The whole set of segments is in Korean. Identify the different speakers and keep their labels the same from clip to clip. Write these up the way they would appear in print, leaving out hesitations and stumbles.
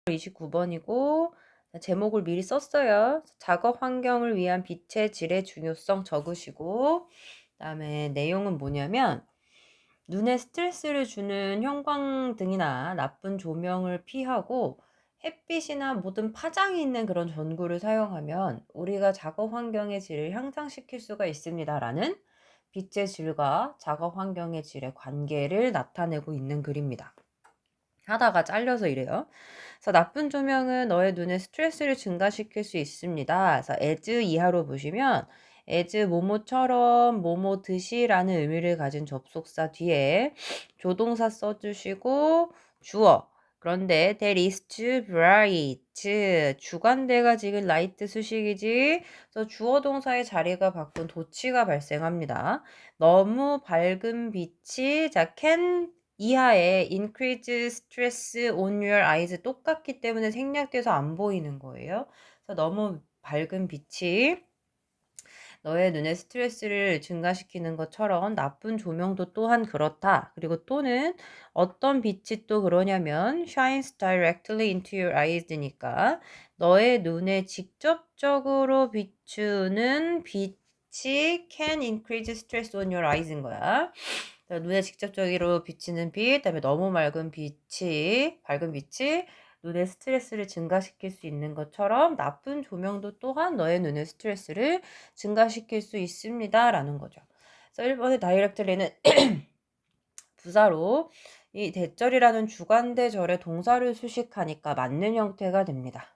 Speaker 1: 29번이고 제목을 미리 썼어요. 작업 환경을 위한 빛의 질의 중요성 적으시고 그다음에 내용은 뭐냐면 눈에 스트레스를 주는 형광등이나 나쁜 조명을 피하고 햇빛이나 모든 파장이 있는 그런 전구를 사용하면 우리가 작업 환경의 질을 향상시킬 수가 있습니다라는 빛의 질과 작업 환경의 질의 관계를 나타내고 있는 글입니다. 하다가 잘려서 이래요. 그래서 나쁜 조명은 너의 눈에 스트레스를 증가시킬 수 있습니다. 그래서 as 이하로 보시면 as 뭐뭐처럼 뭐뭐 듯이라는 의미를 가진 접속사 뒤에 조동사 써주시고 주어. 그런데 that is too bright. 주관대가 지금 light 수식이지. 그래서 주어 동사의 자리가 바꾼 도치가 발생합니다. 너무 밝은 빛이 can 이하에 increase stress on your eyes 똑같기 때문에 생략돼서 안 보이는 거예요. 그래서 너무 밝은 빛이 너의 눈에 스트레스를 증가시키는 것처럼 나쁜 조명도 또한 그렇다. 그리고 또는 어떤 빛이 또 그러냐면 shines directly into your eyes니까 너의 눈에 직접적으로 비추는 빛이 can increase stress on your eyes인 거야. 눈에 직접적으로 비치는 빛, 그다음에 너무 밝은 빛이 눈의 스트레스를 증가시킬 수 있는 것처럼 나쁜 조명도 또한 너의 눈의 스트레스를 증가시킬 수 있습니다라는 거죠. 그래서 1번의 다이렉트리는 부사로 이 대절이라는 주관대절의 동사를 수식하니까 맞는 형태가 됩니다.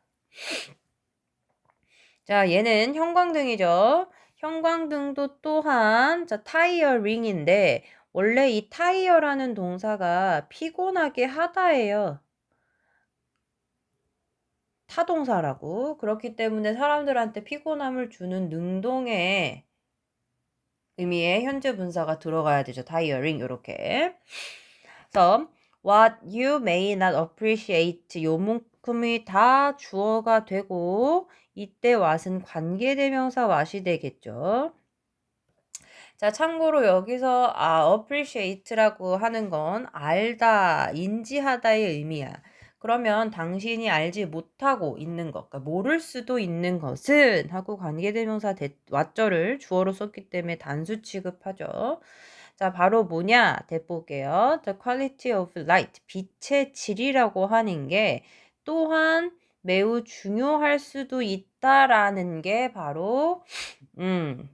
Speaker 1: 자, 얘는 형광등이죠. 형광등도 또한 타이어 링인데 원래 이 타이어라는 동사가 피곤하게 하다예요. 타동사라고. 그렇기 때문에 사람들한테 피곤함을 주는 능동의 의미의 현재 분사가 들어가야 되죠. tiring 이렇게. 그래서 what you may not appreciate 요만큼이 다 주어가 되고 이때 what은 관계대명사 what이 되겠죠. 자, 참고로 여기서 appreciate라고 하는 건 알다, 인지하다의 의미야. 그러면 당신이 알지 못하고 있는 것, 그러니까 모를 수도 있는 것은 하고 관계대명사 what절을 주어로 썼기 때문에 단수 취급하죠. 자, 바로 뭐냐? 대볼게요. The quality of light, 빛의 질이라고 하는 게 또한 매우 중요할 수도 있다라는 게 바로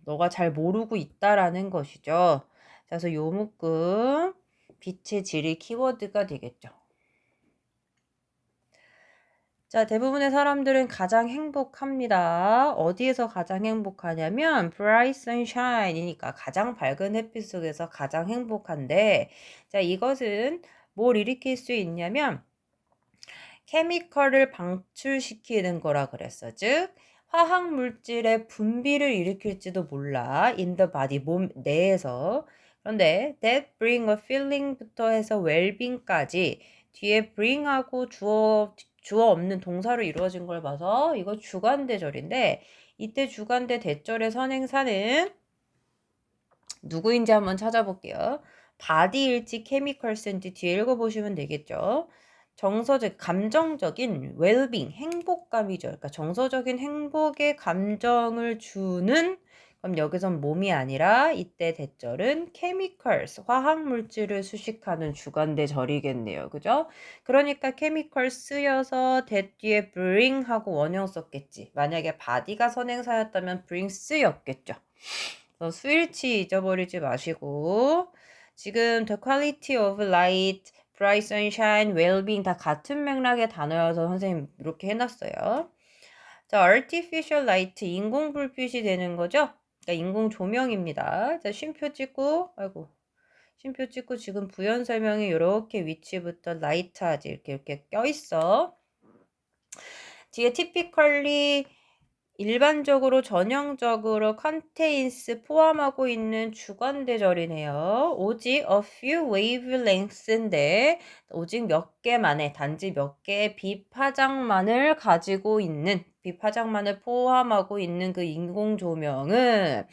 Speaker 1: 너가 잘 모르고 있다라는 것이죠. 그래서 요 묶음 빛의 질이 키워드가 되겠죠. 자, 대부분의 사람들은 가장 행복합니다. 어디에서 가장 행복하냐면 bright sunshine이니까 가장 밝은 햇빛 속에서 가장 행복한데 자, 이것은 뭘 일으킬 수 있냐면 케미컬을 방출시키는 거라 그랬어. 즉 화학 물질의 분비를 일으킬지도 몰라. in the body, 몸 내에서. 그런데 that bring a feeling부터 해서 well-being까지 뒤에 bring하고 주어 없는 동사로 이루어진 걸 봐서 이거 주관대절인데 이때 주관대 대절의 선행사는 누구인지 한번 찾아볼게요. body일지 chemicals인지 뒤에 읽어보시면 되겠죠. 정서적, 감정적인 well-being, 행복감이죠. 그러니까 정서적인 행복의 감정을 주는 그럼 여기선 몸이 아니라 이때 대절은 chemicals, 화학물질을 수식하는 주관대절이겠네요. 그죠? 그러니까 chemicals 쓰여서 that 뒤에 bring 하고 원형 썼겠지. 만약에 body가 선행사였다면 brings였겠죠. 수일치 잊어버리지 마시고 지금 the quality of light, bright sunshine, well-being 다 같은 맥락의 단어여서 선생님 이렇게 해놨어요. 자, artificial light, 인공 불빛이 되는 거죠. 그러니까 인공 조명입니다. 자, 쉼표 찍고, 쉼표 찍고 지금 부연 설명이 이렇게 위치부터 라이트하지 이렇게 껴있어. 뒤에 typically 일반적으로 전형적으로 contains 포함하고 있는 주관대절이네요. 오직 a few wavelength인데 오직 몇 개만의 단지 몇 개의 빛파장만을 가지고 있는 빛파장만을 포함하고 있는 그 인공조명은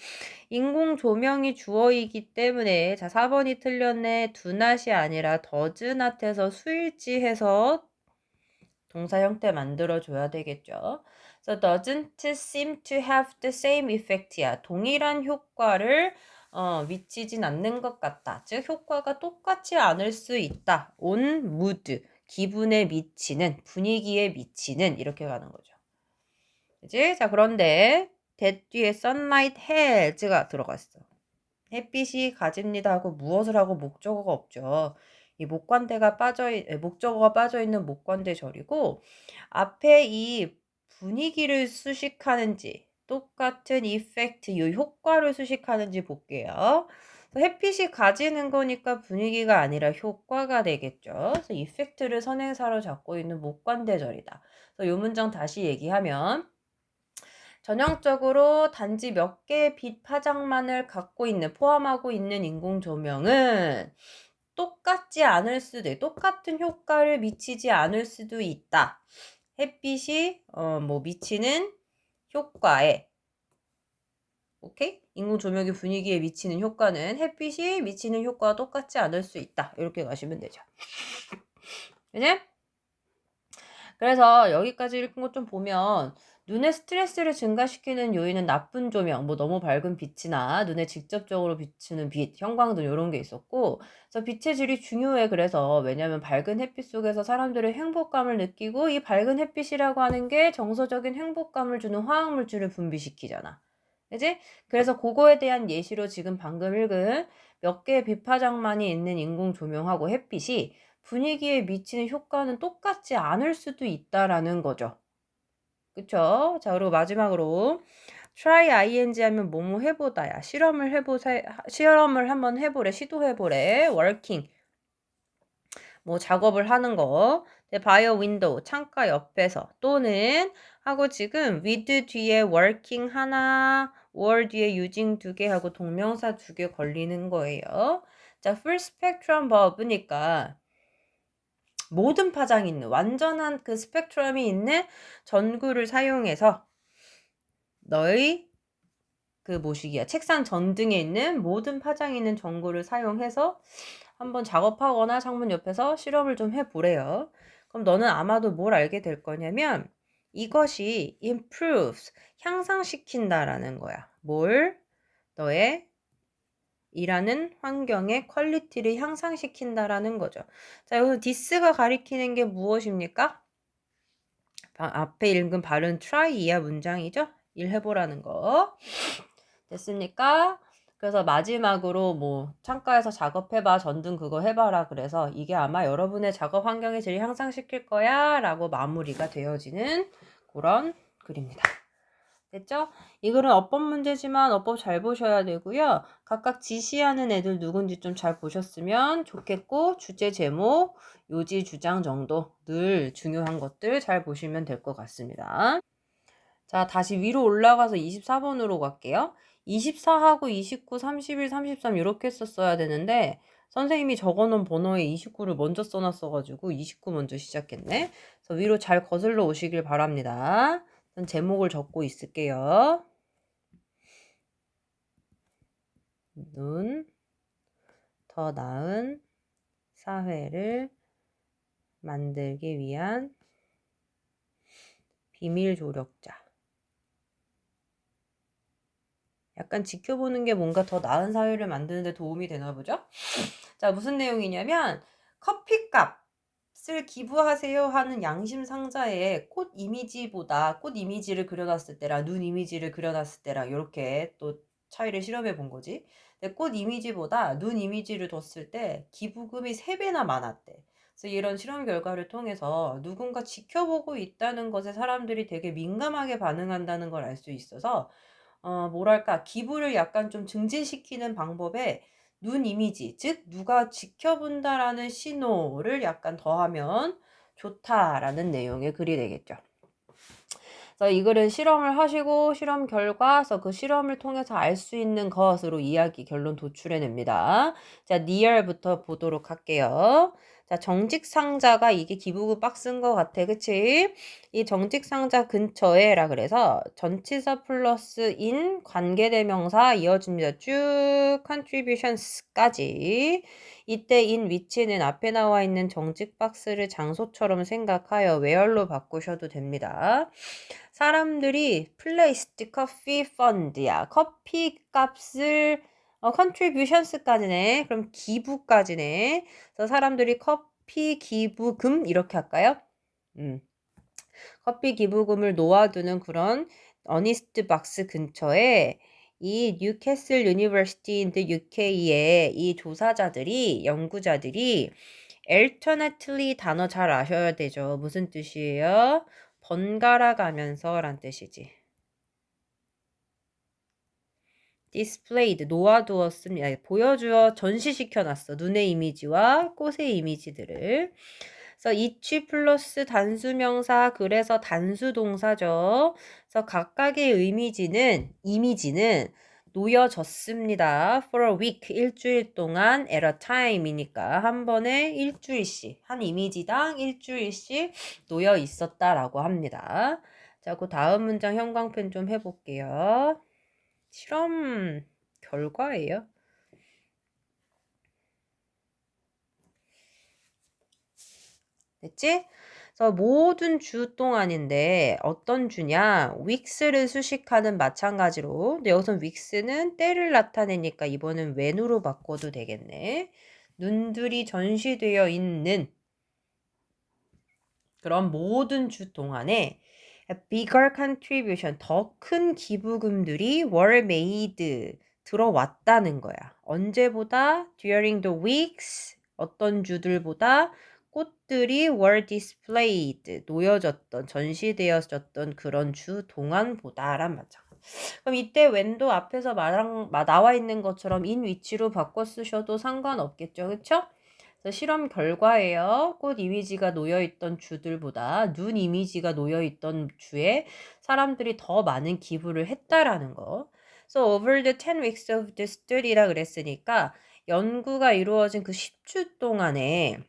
Speaker 1: 인공조명이 주어이기 때문에 자 4번이 틀렸네. do not이 아니라 does not해서 수일치해서 동사 형태 만들어줘야 되겠죠. So doesn't seem to have the same effect야. 동일한 효과를 미치진 않는 것 같다. 즉 효과가 똑같지 않을 수 있다. on mood, 기분에 미치는, 분위기에 미치는 이렇게 가는 거죠. 그치? 자 그런데 that 뒤에 sunlight has가 들어갔어. 햇빛이 가집니다 하고 무엇을 하고 목적어가 없죠. 이 목적어가 빠져있는 목관대절이고 앞에 이 분위기를 수식하는지 똑같은 이펙트, 이 효과를 수식하는지 볼게요. 햇빛이 가지는 거니까 분위기가 아니라 효과가 되겠죠. 그래서 이펙트를 선행사로 잡고 있는 목관대절이다. 그래서 이 문장 다시 얘기하면 전형적으로 단지 몇 개의 빛 파장만을 포함하고 있는 인공 조명은 똑같지 않을 수도 똑같은 효과를 미치지 않을 수도 있다. 햇빛이 미치는 효과에 오케이? 인공 조명의 분위기에 미치는 효과는 햇빛이 미치는 효과와 똑같지 않을 수 있다. 이렇게 가시면 되죠. 그지? 그래서 여기까지 읽은 것 좀 보면 눈의 스트레스를 증가시키는 요인은 나쁜 조명, 너무 밝은 빛이나 눈에 직접적으로 비추는 빛, 형광등 이런 게 있었고, 그래서 빛의 질이 중요해. 그래서 왜냐하면 밝은 햇빛 속에서 사람들의 행복감을 느끼고 이 밝은 햇빛이라고 하는 게 정서적인 행복감을 주는 화학물질을 분비시키잖아. 그지? 그래서 그거에 대한 예시로 지금 방금 읽은 몇 개의 빛파장만이 있는 인공 조명하고 햇빛이 분위기에 미치는 효과는 똑같지 않을 수도 있다라는 거죠. 그쵸? 자, 그리고 마지막으로 try ing 하면 뭐뭐 해보다야. 시험을 한번 해보래. 시도해보래. working. 작업을 하는 거. by a window. 창가 옆에서. 또는 하고 지금 with 뒤에 working 하나, or 뒤에 using 2개 하고 동명사 2개 걸리는 거예요. 자, full spectrum bulb니까 모든 파장이 있는 완전한 그 스펙트럼이 있는 전구를 사용해서 너의 책상 전등에 있는 모든 파장이 있는 전구를 사용해서 한번 작업하거나 창문 옆에서 실험을 좀 해보래요. 그럼 너는 아마도 뭘 알게 될 거냐면 이것이 improves, 향상시킨다라는 거야. 뭘? 너의 일하는 환경의 퀄리티를 향상시킨다라는 거죠. 자, 여기서 this가 가리키는 게 무엇입니까? 앞에 읽은 발음 try 이하 문장이죠? 일해보라는 거. 됐습니까? 그래서 마지막으로 창가에서 작업해봐, 전등 그거 해봐라. 그래서 이게 아마 여러분의 작업 환경의 질을 향상시킬 거야 라고 마무리가 되어지는 그런 글입니다. 됐죠? 이 글은 어법 문제지만 어법 잘 보셔야 되고요. 각각 지시하는 애들 누군지 좀 잘 보셨으면 좋겠고 주제 제목, 요지 주장 정도 늘 중요한 것들 잘 보시면 될 것 같습니다. 자, 다시 위로 올라가서 24번으로 갈게요. 24하고 29, 31, 33 이렇게 썼어야 되는데 선생님이 적어놓은 번호에 29를 먼저 써놨어가지고 29 먼저 시작했네. 그래서 위로 잘 거슬러 오시길 바랍니다. 전 제목을 적고 있을게요. 눈, 더 나은 사회를 만들기 위한 비밀 조력자. 약간 지켜보는 게 뭔가 더 나은 사회를 만드는 데 도움이 되나 보죠? 자, 무슨 내용이냐면 커피값을 기부하세요 하는 양심 상자에 꽃 이미지를 그려놨을 때랑 눈 이미지를 그려놨을 때랑 이렇게 또 차이를 실험해 본 거지. 근데 꽃 이미지보다 눈 이미지를 뒀을 때 기부금이 3배나 많았대. 그래서 이런 실험 결과를 통해서 누군가 지켜보고 있다는 것에 사람들이 되게 민감하게 반응한다는 걸 알 수 있어서 기부를 약간 좀 증진시키는 방법에 눈 이미지, 즉 누가 지켜본다라는 신호를 약간 더하면 좋다라는 내용의 글이 되겠죠. 그래서 이 글은 실험을 하시고 실험 결과, 그래서 그 실험을 통해서 알 수 있는 것으로 결론 도출해냅니다. 자, near부터 보도록 할게요. 자, 정직 상자가 이게 기부금 박스인 것 같아. 그치? 이 정직 상자 근처에라 그래서 전치사 플러스 in 관계대명사 이어집니다. 쭉 contributions까지. 이때 in 위치는 앞에 나와 있는 정직 박스를 장소처럼 생각하여 where로 바꾸셔도 됩니다. 사람들이 placed coffee fund야. 커피 값을 contributions까지네. 그럼 기부까지네. 그래서 사람들이 커피 기부금 이렇게 할까요? 커피 기부금을 놓아두는 그런 어니스트 박스 근처에 이 뉴캐슬 유니버시티인데 UK의 이 조사자들이 연구자들이 alternately 단어 잘 아셔야 되죠. 무슨 뜻이에요? 번갈아 가면서 란 뜻이지. displayed 놓아두었습니다. 보여주어 전시시켜놨어. 눈의 이미지와 꽃의 이미지들을. 그래서 each 플러스 단수명사 그래서 단수동사죠. 그래서 각각의 이미지는 놓여졌습니다. for a week 일주일 동안 at a time이니까 한 번에 일주일씩 한 이미지당 일주일씩 놓여 있었다라고 합니다. 자, 그 다음 문장 형광펜 좀 해볼게요. 실험 결과예요. 됐지? 그래서 모든 주 동안인데 어떤 주냐? weeks를 수식하는 마찬가지로. 근데 여기서 weeks는 때를 나타내니까 이번엔 when으로 바꿔도 되겠네. 눈들이 전시되어 있는 그런 모든 주 동안에 bigger contribution, 더 큰 기부금들이 were made, 들어왔다는 거야. 언제보다? during the weeks, 어떤 주들보다 꽃들이 were displayed, 놓여졌던, 전시되어졌던 그런 주 동안보다란 말이야. 그럼 이때 when도 앞에서 나와 있는 것처럼 in 위치로 바꿔 쓰셔도 상관없겠죠. 그쵸? 그래서 실험 결과예요. 꽃 이미지가 놓여있던 주들보다 눈 이미지가 놓여있던 주에 사람들이 더 많은 기부를 했다라는 거. So over the 10 weeks of the study라 그랬으니까 연구가 이루어진 그 10주 동안에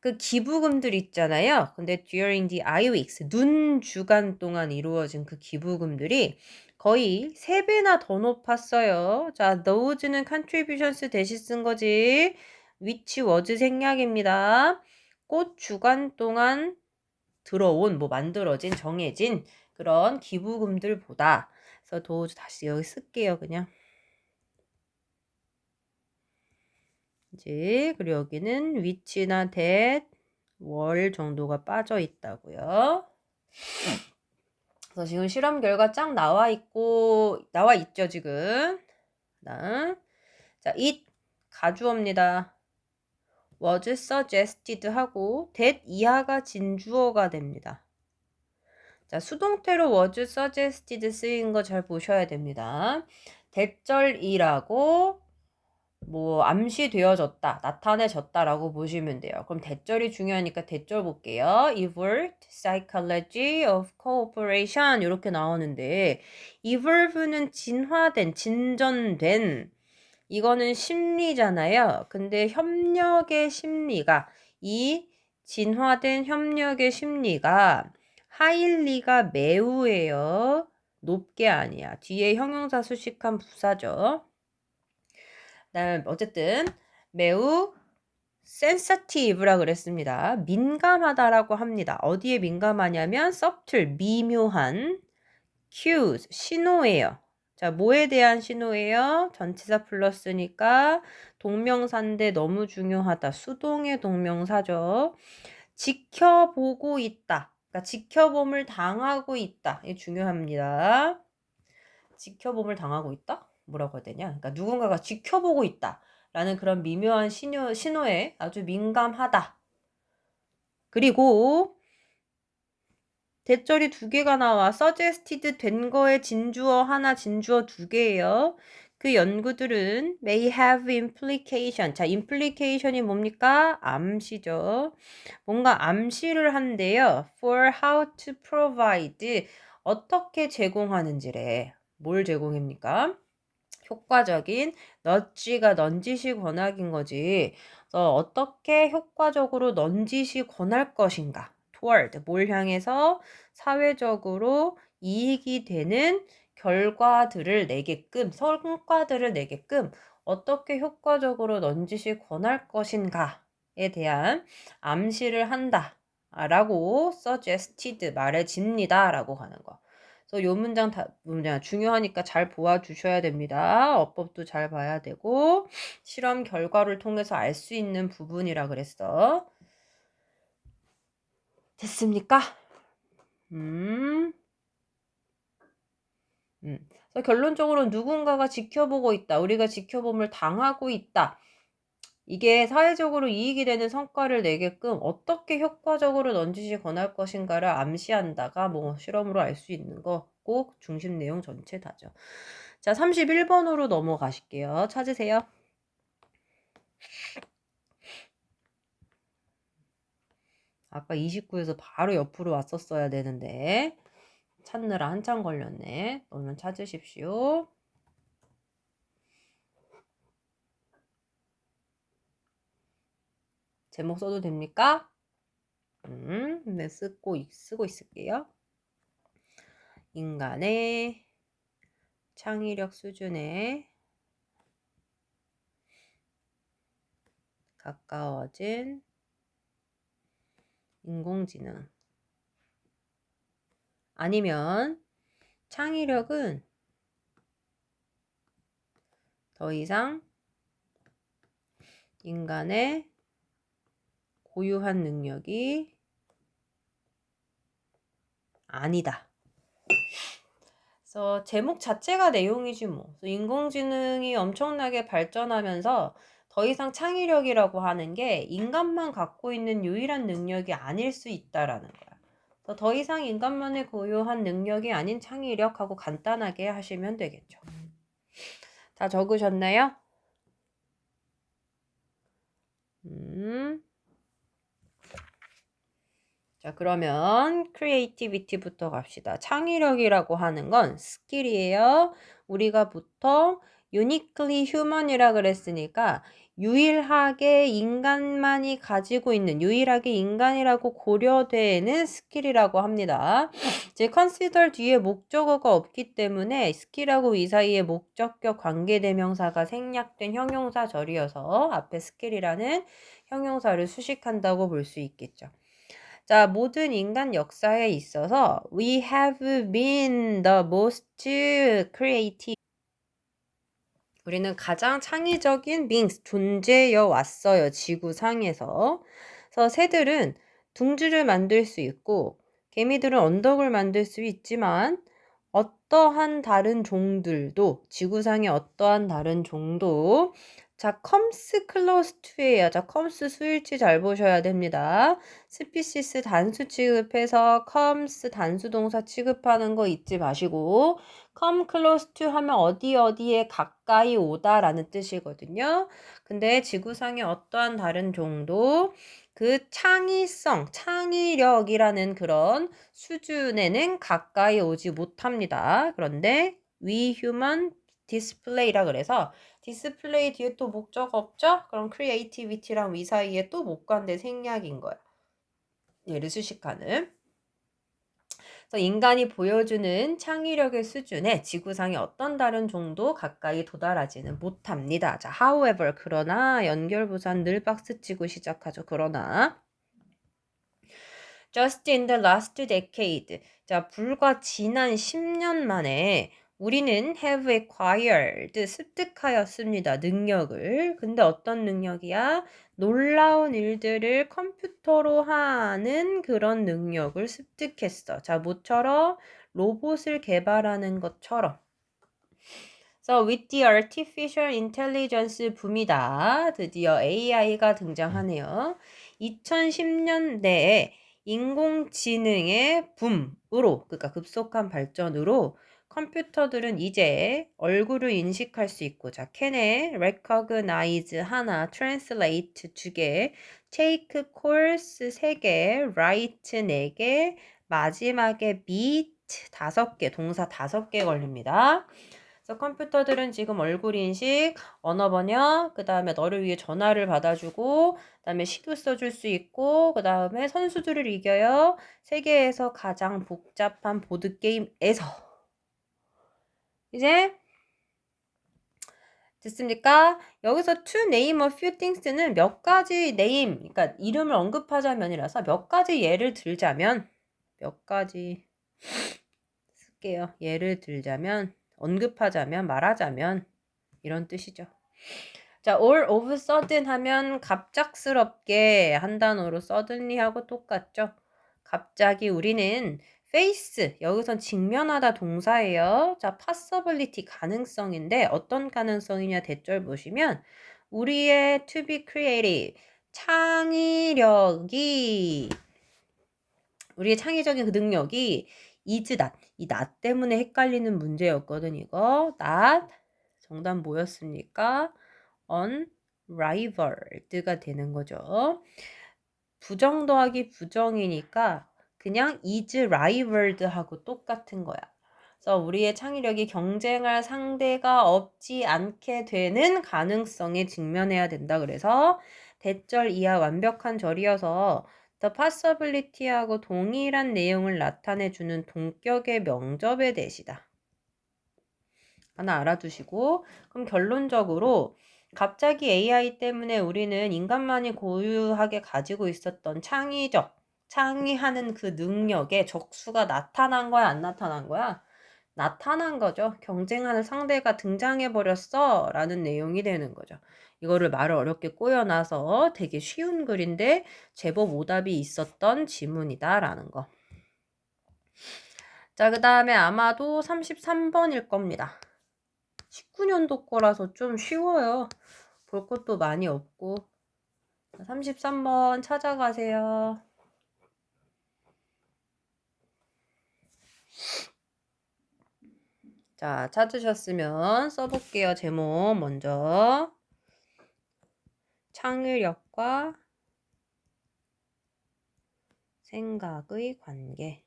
Speaker 1: 그 기부금들 있잖아요. 근데 during the eye weeks, 눈 주간 동안 이루어진 그 기부금들이 거의 3배나 더 높았어요. 자, those는 contributions 대신 쓴 거지. which was 생략입니다. 꽃 주간 동안 들어온, 만들어진, 정해진 그런 기부금들보다. 그래서 those 다시 여기 쓸게요, 그냥. 이제 그리고 여기는 which나 that, 월 정도가 빠져 있다고요. 그래서 지금 실험 결과 쫙 나와 있죠, 지금. 자, it 가주어입니다. was suggested 하고 that 이하가 진주어가 됩니다. 자, 수동태로 was suggested 쓰인 거 잘 보셔야 됩니다. 대절이라고 암시되어졌다, 나타내졌다라고 보시면 돼요. 그럼 대절이 중요하니까 대절 볼게요. Evolved Psychology of Cooperation 이렇게 나오는데 evolve는 진화된, 진전된 이거는 심리잖아요. 근데 협력의 심리가 이 진화된 협력의 심리가 하일리가 매우예요. 높게 아니야. 뒤에 형용사 수식한 부사죠. 어쨌든 매우 sensitive라 그랬습니다. 민감하다라고 합니다. 어디에 민감하냐면 subtle, 미묘한 cues, 신호예요. 자, 뭐에 대한 신호예요? 전치사 플러스니까 동명사인데 너무 중요하다. 수동의 동명사죠. 지켜보고 있다. 그러니까 지켜봄을 당하고 있다. 이게 중요합니다. 지켜봄을 당하고 있다? 뭐라고 해야 되냐? 그러니까 누군가가 지켜보고 있다. 라는 그런 미묘한 신호에 아주 민감하다. 그리고 대절이 2개가 나와. suggested 된 거에 진주어 하나, 진주어 2개예요. 그 연구들은 may have implication. 자, implication이 뭡니까? 암시죠. 뭔가 암시를 한대요. for how to provide. 어떻게 제공하는지래. 뭘 제공합니까? 효과적인 nudge가 넌지시 권하기인 거지. 그래서 어떻게 효과적으로 넌지시 권할 것인가. toward 뭘 향해서 사회적으로 이익이 되는 결과들을 내게끔 성과들을 내게끔 어떻게 효과적으로 넌지시 권할 것인가에 대한 암시를 한다 라고 suggested 말해집니다 라고 하는 거. 그래서 요 문장 중요하니까 잘 보아주셔야 됩니다. 어법도 잘 봐야 되고 실험 결과를 통해서 알 수 있는 부분이라 그랬어. 됐습니까? 그래서 결론적으로 누군가가 지켜보고 있다. 우리가 지켜봄을 당하고 있다. 이게 사회적으로 이익이 되는 성과를 내게끔 어떻게 효과적으로 넌지시 권할 것인가를 암시한다가 뭐 실험으로 알 수 있는 거고 중심 내용 전체 다죠. 자, 31번으로 넘어가실게요. 찾으세요. 아까 29에서 바로 옆으로 왔었어야 되는데 찾느라 한참 걸렸네. 얼른 찾으십시오. 제목 써도 됩니까? 네, 쓰고 있을게요. 인간의 창의력 수준에 가까워진 인공지능. 아니면 창의력은 더 이상 인간의 고유한 능력이 아니다. 그래서 제목 자체가 내용이지 뭐. 인공지능이 엄청나게 발전하면서 더 이상 창의력이라고 하는 게 인간만 갖고 있는 유일한 능력이 아닐 수 있다라는 거야. 그래서 더 이상 인간만의 고유한 능력이 아닌 창의력하고 간단하게 하시면 되겠죠. 다 적으셨나요? 자, 그러면 creativity부터 갑시다. 창의력이라고 하는 건 스킬이에요. 우리가 보통 uniquely human이라 그랬으니까 유일하게 인간만이 가지고 있는 유일하게 인간이라고 고려되는 스킬이라고 합니다. 이제 consider 뒤에 목적어가 없기 때문에 스킬하고 이 사이에 목적격 관계대명사가 생략된 형용사절이어서 앞에 스킬이라는 형용사를 수식한다고 볼 수 있겠죠. 자, 모든 인간 역사에 있어서 we have been the most creative. 우리는 가장 창의적인 beings, 존재여 왔어요. 지구상에서. 그래서 새들은 둥지를 만들 수 있고 개미들은 언덕을 만들 수 있지만 어떠한 다른 종들도 지구상의 어떠한 다른 종도 자, comes close to예요. 자, comes 수일치 잘 보셔야 됩니다. 스피시스 단수 취급해서 comes 단수 동사 취급하는 거 잊지 마시고 come close to 하면 어디에 가까이 오다라는 뜻이거든요. 근데 지구상의 어떠한 다른 종도 그 창의성, 창의력이라는 그런 수준에는 가까이 오지 못합니다. 그런데 we human display라 그래서 디스플레이 뒤에 또 목적 없죠? 그럼 creativity랑 we 사이에 또 못 간데 생략인 거야. 얘를 수식하는. 그래서 인간이 보여주는 창의력의 수준에 지구상의 어떤 다른 종도 가까이 도달하지는 못합니다. 자, however, 그러나 연결부사는 늘 박스치고 시작하죠. 그러나 just in the last decade. 자, 불과 지난 10년 만에 우리는 have acquired, 습득하였습니다. 능력을. 근데 어떤 능력이야? 놀라운 일들을 컴퓨터로 하는 그런 능력을 습득했어. 자, 뭐처럼? 로봇을 개발하는 것처럼. So, with the artificial intelligence 붐이다. 드디어 AI가 등장하네요. 2010년대에 인공지능의 붐으로, 그러니까 급속한 발전으로 컴퓨터들은 이제 얼굴을 인식할 수 있고, 자, can에 recognize 하나, translate 2개, take course 3개, write 4개, 마지막에 meet 5개, 동사 5개 걸립니다. 그래서 컴퓨터들은 지금 얼굴 인식, 언어 번역, 그 다음에 너를 위해 전화를 받아주고, 그 다음에 시도 써줄 수 있고, 그 다음에 선수들을 이겨요. 세계에서 가장 복잡한 보드게임에서. 이제 됐습니까? 여기서 to name a few things는 몇 가지 name, 그러니까 이름을 언급하자면이라서 몇 가지 예를 들자면, 몇 가지 쓸게요. 예를 들자면, 언급하자면, 말하자면 이런 뜻이죠. 자, all of a sudden 하면 갑작스럽게 한 단어로 suddenly 하고 똑같죠. 갑자기 우리는 face, 여기선 직면하다 동사예요. 자, possibility, 가능성인데 어떤 가능성이냐 대절 보시면 우리의 to be creative, 창의력이, 우리의 창의적인 그 능력이 is not, 이 not 때문에 헷갈리는 문제였거든, 이거. not, 정답 뭐였습니까? unrivaled가 되는 거죠. 부정 더하기 부정이니까 그냥 is rivaled 하고 똑같은 거야. 그래서 우리의 창의력이 경쟁할 상대가 없지 않게 되는 가능성에 직면해야 된다. 그래서 대절 이하 완벽한 절이어서 the possibility하고 동일한 내용을 나타내주는 동격의 명접의 대시다. 하나 알아두시고, 그럼 결론적으로 갑자기 AI 때문에 우리는 인간만이 고유하게 가지고 있었던 창의하는 그 능력의 적수가 나타난 거야, 안 나타난 거야? 나타난 거죠. 경쟁하는 상대가 등장해버렸어 라는 내용이 되는 거죠. 이거를 말을 어렵게 꼬여놔서 되게 쉬운 글인데 제법 오답이 있었던 지문이다 라는 거. 자, 그 다음에 아마도 33번일 겁니다. 19년도 거라서 좀 쉬워요. 볼 것도 많이 없고. 33번 찾아가세요. 자, 찾으셨으면 써볼게요. 제목 먼저. 창의력과 생각의 관계.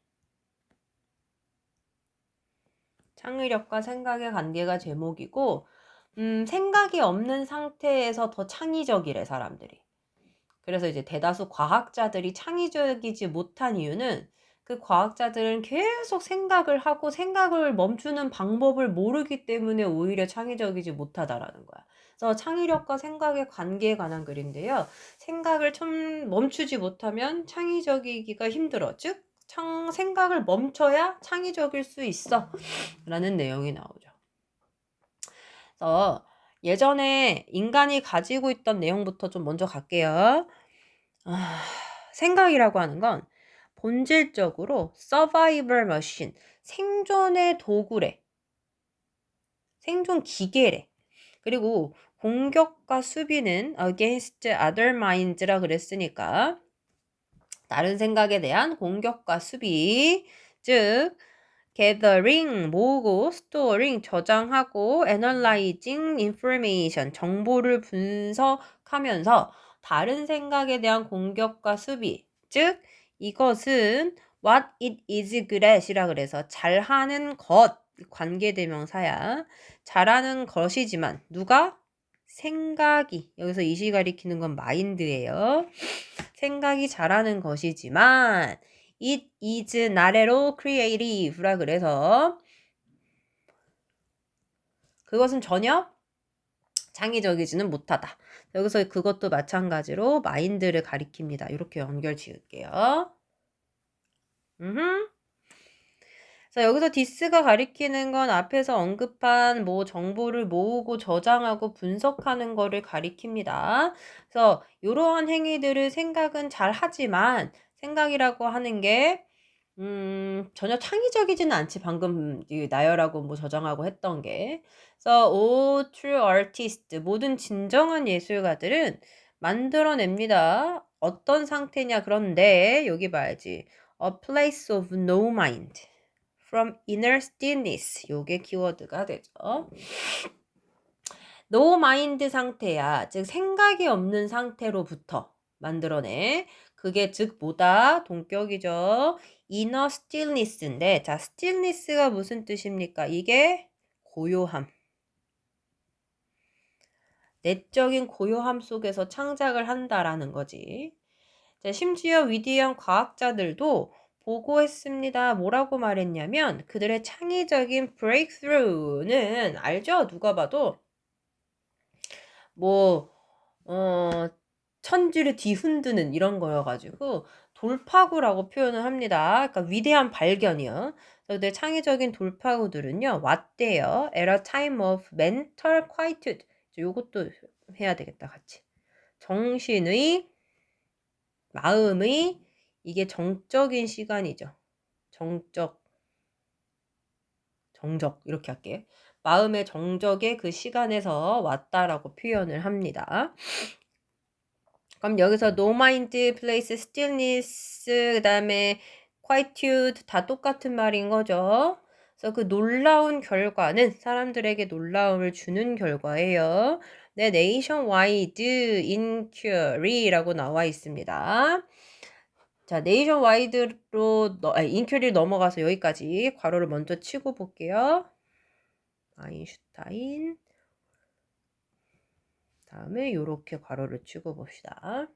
Speaker 1: 창의력과 생각의 관계가 제목이고, 생각이 없는 상태에서 더 창의적이래, 사람들이. 그래서 이제 대다수 과학자들이 창의적이지 못한 이유는 그 과학자들은 계속 생각을 하고 생각을 멈추는 방법을 모르기 때문에 오히려 창의적이지 못하다라는 거야. 그래서 창의력과 생각의 관계에 관한 글인데요. 생각을 좀 멈추지 못하면 창의적이기가 힘들어. 즉, 생각을 멈춰야 창의적일 수 있어. 라는 내용이 나오죠. 그래서 예전에 인간이 가지고 있던 내용부터 좀 먼저 갈게요. 생각이라고 하는 건 본질적으로 survival machine, 생존의 도구래. 생존 기계래. 그리고 공격과 수비는 against other minds라 그랬으니까 다른 생각에 대한 공격과 수비, 즉 gathering, 모으고, storing, 저장하고, analyzing information, 정보를 분석하면서 다른 생각에 대한 공격과 수비, 즉 이것은 what it is great이라 그래서 잘하는 것, 관계대명사야. 잘하는 것이지만 누가? 생각이, 여기서 이시 가리키는 건 마인드예요. 생각이 잘하는 것이지만 it is not at all creative라 그래서 그것은 전혀 창의적이지는 못하다. 여기서 그것도 마찬가지로 마인드를 가리킵니다. 이렇게 연결 지을게요. 그래서 여기서 디스가 가리키는 건 앞에서 언급한 뭐 정보를 모으고 저장하고 분석하는 거를 가리킵니다. 그래서 이러한 행위들을 생각은 잘 하지만 생각이라고 하는 게 전혀 창의적이지는 않지. 방금 나열하고 뭐 저장하고 했던 게. 그래서 all true artists, 모든 진정한 예술가들은 만들어냅니다. 어떤 상태냐. 그런데 여기 봐야지. A place of no mind. From inner stillness. 요게 키워드가 되죠. No mind 상태야. 즉 생각이 없는 상태로부터 만들어내. 그게 즉 뭐다? 동격이죠. inner stillness인데 자 stillness가 무슨 뜻입니까? 이게 고요함. 내적인 고요함 속에서 창작을 한다라는 거지. 자, 심지어 위대한 과학자들도 보고했습니다. 뭐라고 말했냐면 그들의 창의적인 breakthrough는 알죠? 누가 봐도 뭐 천지를 뒤흔드는 이런 거여가지고 돌파구라고 표현을 합니다. 그러니까 위대한 발견이요. 그런데 창의적인 돌파구들은요, 왔대요. At a time of mental quietude. 요것도 해야 되겠다, 같이. 정신의, 마음의, 이게 정적인 시간이죠. 정적, 이렇게 할게. 마음의 정적의 그 시간에서 왔다라고 표현을 합니다. 그럼 여기서 no mind, place, stillness, 그 다음에 quietude 다 똑같은 말인 거죠. 그래서 그 놀라운 결과는 사람들에게 놀라움을 주는 결과예요. 네, nationwide inquiry라고 나와 있습니다. 자, nationwide로 inquiry 넘어가서 여기까지 괄호를 먼저 치고 볼게요. 아인슈타인. 다음에 이렇게 괄호를 치고 봅시다.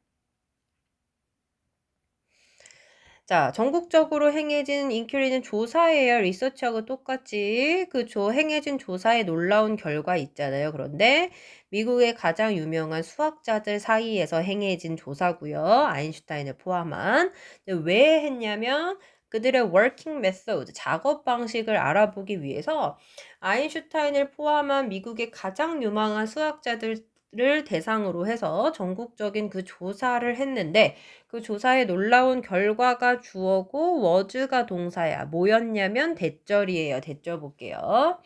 Speaker 1: 자, 전국적으로 행해진 인큐리는 조사예요. 리서치하고 똑같이 그 행해진 조사에 놀라운 결과 있잖아요. 그런데 미국의 가장 유명한 수학자들 사이에서 행해진 조사고요. 아인슈타인을 포함한. 왜 했냐면 그들의 working method, 작업 방식을 알아보기 위해서 아인슈타인을 포함한 미국의 가장 유망한 수학자들을 대상으로 해서 전국적인 그 조사를 했는데 그 조사에 놀라운 결과가 주어고 was가 동사야. 뭐였냐면 대절이에요. 대절 볼게요.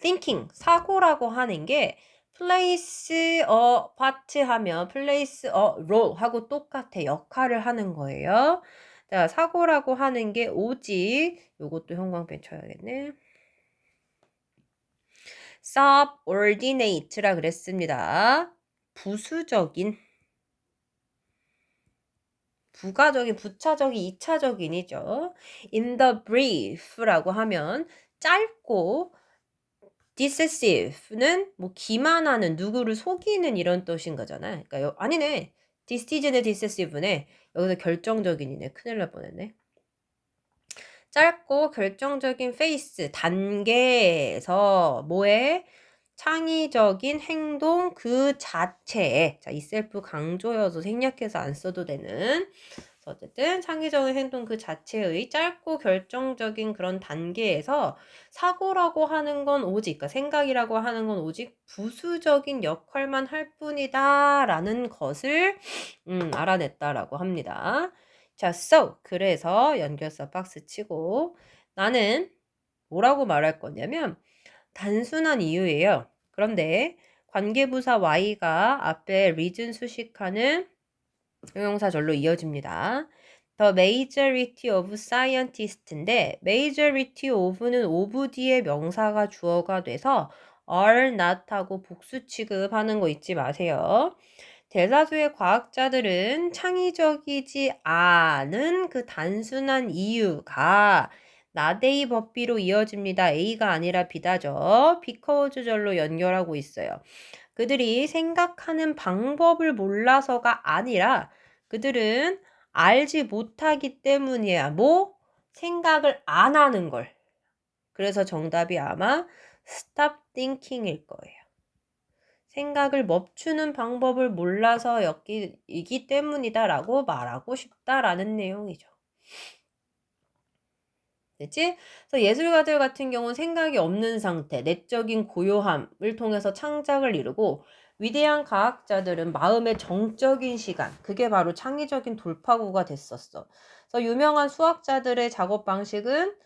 Speaker 1: thinking, 사고라고 하는 게 place a part 하면 place a role 하고 똑같아. 역할을 하는 거예요. 자, 사고라고 하는 게 오직 요것도 형광펜 쳐야겠네. subordinate라 그랬습니다. 부수적인 부가적인, 부차적인, 이차적인이죠. in the brief라고 하면 짧고 decisive는 뭐 기만하는, 누구를 속이는 이런 뜻인 거잖아요. 그러니까 아니네. decision의 decisive네. 여기서 결정적인이네. 큰일 날 뻔했네. 짧고 결정적인 페이스, 단계에서 뭐에? 창의적인 행동 그 자체에, 자, 이 셀프 강조여서 생략해서 안 써도 되는, 어쨌든 창의적인 행동 그 자체의 짧고 결정적인 그런 단계에서 사고라고 하는 건 오직, 그러니까 생각이라고 하는 건 오직 부수적인 역할만 할 뿐이다 라는 것을 알아냈다라고 합니다. 자, so 그래서 연결사 박스 치고 나는 뭐라고 말할 거냐면 단순한 이유예요. 그런데 관계부사 y가 앞에 reason 수식하는 형용사절로 이어집니다. The majority of scientist인데 majority of는 of 뒤에 명사가 주어가 돼서 are not 하고 복수 취급하는 거 잊지 마세요. 대다수의 과학자들은 창의적이지 않은 그 단순한 이유가 not A 법비로 이어집니다. A가 아니라 B다죠. because절로 연결하고 있어요. 그들이 생각하는 방법을 몰라서가 아니라 그들은 알지 못하기 때문이야. 뭐? 생각을 안 하는 걸. 그래서 정답이 아마 stop thinking일 거예요. 생각을 멈추는 방법을 몰라서 이기 때문이다 라고 말하고 싶다라는 내용이죠. 됐지? 그래서 예술가들 같은 경우는 생각이 없는 상태, 내적인 고요함을 통해서 창작을 이루고 위대한 과학자들은 마음의 정적인 시간, 그게 바로 창의적인 돌파구가 됐었어. 그래서 유명한 수학자들의 작업 방식은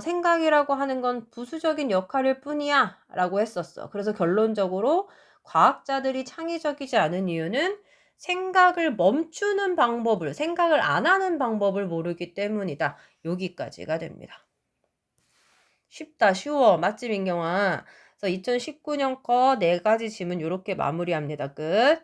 Speaker 1: 생각이라고 하는 건 부수적인 역할일 뿐이야 라고 했었어. 그래서 결론적으로 과학자들이 창의적이지 않은 이유는 생각을 멈추는 방법을, 생각을 안 하는 방법을 모르기 때문이다. 여기까지가 됩니다. 쉽다, 쉬워. 맞지, 민경아? 그래서 2019년 거 4가지 질문 이렇게 마무리합니다. 끝.